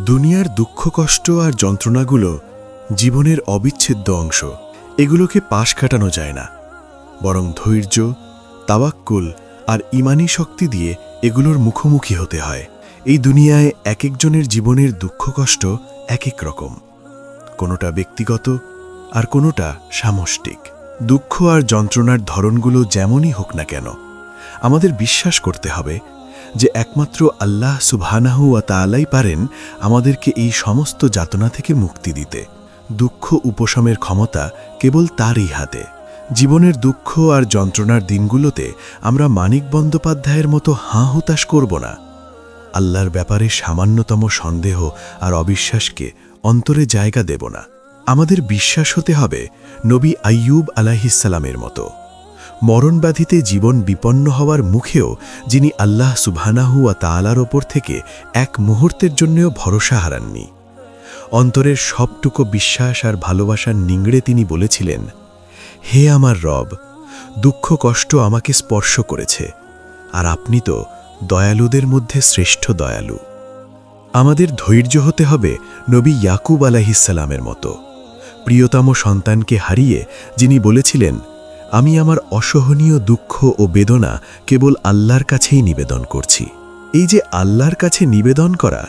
দুনিয়ার দুঃখ কষ্ট আর যন্ত্রণাগুলো জীবনের অবিচ্ছেদ্য অংশ। এগুলোকে পাশ কাটানো যায় না, বরং ধৈর্য, তাওয়াক্কুল আর ঈমানী শক্তি দিয়ে এগুলোর মুখোমুখি হতে হয়। এই দুনিয়ায় এক একজনের জীবনের দুঃখ কষ্ট এক এক রকম, কোনোটা ব্যক্তিগত আর কোনোটা সামষ্টিক। দুঃখ আর যন্ত্রণার ধরনগুলো যেমনই হোক না কেন, আমাদের বিশ্বাস করতে হবে যে একমাত্র আল্লাহ সুবহানাহু ওয়া তাআলাই পারেন আমাদেরকে এই সমস্ত যাতনা থেকে মুক্তি দিতে। দুঃখ উপশমের ক্ষমতা কেবল তারই হাতে। জীবনের দুঃখ আর যন্ত্রণার দিনগুলোতে আমরা মানিক বন্দ্যোপাধ্যায়ের মতো হাঁ হুতাশ করব না। আল্লাহর ব্যাপারে সামান্যতম সন্দেহ আর অবিশ্বাসকে অন্তরে জায়গা দেব না। আমাদের বিশ্বাস হতে হবে নবী আইয়ুব আলাইহিসসালামের মতো, মরণব্যাধিতে জীবন বিপন্ন হওয়ার মুখেও যিনি আল্লাহ সুবহানাহু ওয়া তাআলার ওপর থেকে এক মুহূর্তের জন্যও ভরসা হারাননি। অন্তরের সবটুকু বিশ্বাস আর ভালোবাসার নিংড়ে তিনি বলেছিলেন, হে আমার রব, দুঃখ কষ্ট আমাকে স্পর্শ করেছে, আর আপনি তো দয়ালুদের মধ্যে শ্রেষ্ঠ দয়ালু। আমাদের ধৈর্য হতে হবে নবী ইয়াকুব আলাইহিসসালামের মতো, প্রিয়তম সন্তানকে হারিয়ে যিনি বলেছিলেন, আমি আমার অসহনীয় দুঃখ ও বেদনা কেবল আল্লাহর কাছেই নিবেদন করছি। এই যে আল্লাহর কাছে নিবেদন করা,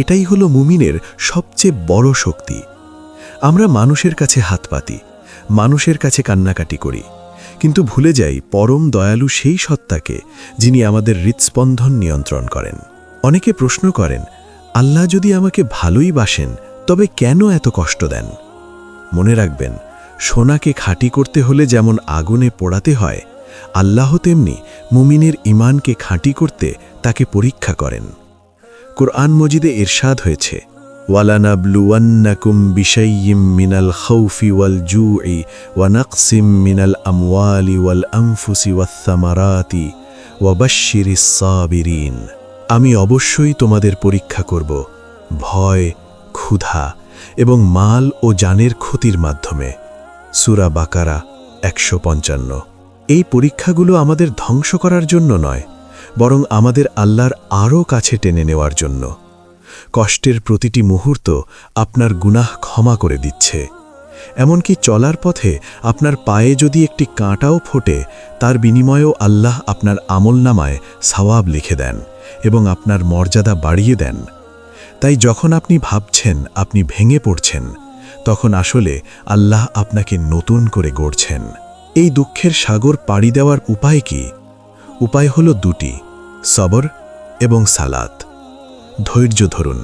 এটাই হলো মুমিনের সবচেয়ে বড় শক্তি। আমরা মানুষের কাছে হাত পাতি, মানুষের কাছে কান্নাকাটি করি, কিন্তু ভুলে যাই পরম দয়ালু সেই সত্তাকে যিনি আমাদের হৃৎস্পন্দন নিয়ন্ত্রণ করেন। অনেকে প্রশ্ন করেন, আল্লাহ যদি আমাকে ভালোই বাসেন তবে কেন এত কষ্ট দেন? মনে রাখবেন, সোনাকে খাঁটি করতে হলে যেমন আগুনে পোড়াতে হয়, আল্লাহ তেমনি মুমিনের ঈমানকে খাঁটি করতে তাকে পরীক্ষা করেন। কুরআন মজিদে ইরশাদ হয়েছে, ওয়ালানাবলুওয়ান্নাকুম বিশাইয়্যিম মিনাল খাউফি ওয়াল জুই ওয়া নাকসিম মিনাল আমওয়ালি ওয়াল আনফুসি ওয়াস সামারাতি ওয়া বাশশিরিস সাবিরিন। আমি অবশ্যই তোমাদের পরীক্ষা করব ভয়, ক্ষুধা এবং মাল ও জানের ক্ষতির মাধ্যমে। সূরা বাকারা ১৫৫। এই পরীক্ষাগুলো আমাদের ধ্বংস করার জন্য নয়, বরং আমাদের আল্লাহর আরও কাছে টেনে নেওয়ার জন্য। কষ্টের প্রতিটি মুহূর্ত আপনার গুনাহ ক্ষমা করে দিচ্ছে। এমনকি চলার পথে আপনার পায়ে যদি একটি কাঁটাও ফোটে, তার বিনিময়েও আল্লাহ আপনার আমলনামায় সওয়াব লিখে দেন এবং আপনার মর্যাদা বাড়িয়ে দেন। তাই যখন আপনি ভাবছেন আপনি ভেঙে পড়ছেন, তখন আসলে আল্লাহ আপনাকে নতুন করে গড়ছেন। এই দুঃখের সাগর পাড়ি দেওয়ার উপায় কি? উপায় হলো দুটি, সবর এবং সালাত। ধৈর্য ধরুন,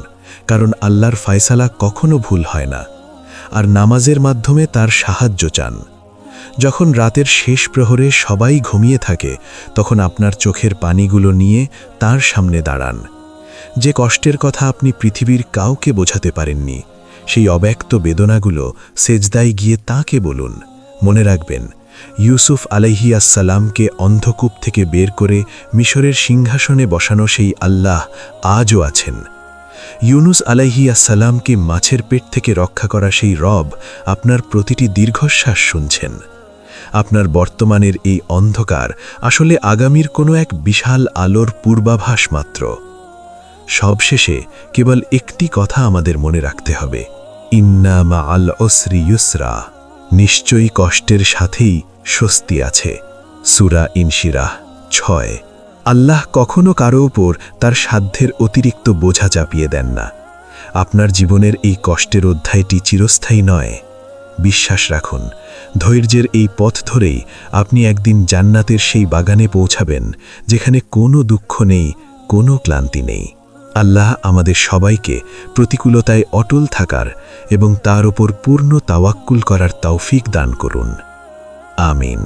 কারণ আল্লাহর ফয়সালা কখনো ভুল হয় না, আর নামাজের মাধ্যমে তার সাহায্য চান। যখন রাতের শেষ প্রহরে সবাই ঘুমিয়ে থাকে, তখন আপনার চোখের পানিগুলো নিয়ে তার সামনে দাঁড়ান। যে কষ্টের কথা আপনি পৃথিবীর কাউকে বোঝাতে পারেননি, সেই অব্যক্ত বেদনাগুলো সেজদায় গিয়ে তাঁকে বলুন। মনে রাখবেন, ইউসুফ আলাইহিসসালামকে অন্ধকূপ থেকে বের করে মিশরের সিংহাসনে বসানো সেই আল্লাহ আজও আছেন। ইউনুস আলাইহিসসালামকে মাছের পেট থেকে রক্ষা করা সেই রব আপনার প্রতিটি দীর্ঘশ্বাস শুনছেন। আপনার বর্তমানের এই অন্ধকার আসলে আগামীর কোনো এক বিশাল আলোর পূর্বাভাস মাত্র। সবশেষে কেবল একটি কথা আমাদের মনে রাখতে হবে, ইন্না মাআল উসরি ইউসরা। নিশ্চয়ই কষ্টের সাথেই স্বস্তি আছে। সূরা ইনশিরাহ ৬। আল্লাহ কখনো কারো উপর তার সাধ্যের অতিরিক্ত বোঝা চাপিয়ে দেন না। আপনার জীবনের এই কষ্টের অধ্যায়টি চিরস্থায়ী নয়। বিশ্বাস রাখুন, ধৈর্যের এই পথ ধরেই আপনি একদিন জান্নাতের সেই বাগানে পৌঁছাবেন, যেখানে কোনো দুঃখ নেই, কোনো ক্লান্তি নেই। আল্লাহ আমাদের সবাইকে প্রতিকূলতায় অটল থাকার এবং তার উপর পূর্ণ তাওয়াক্কুল করার তৌফিক দান করুন। আমিন।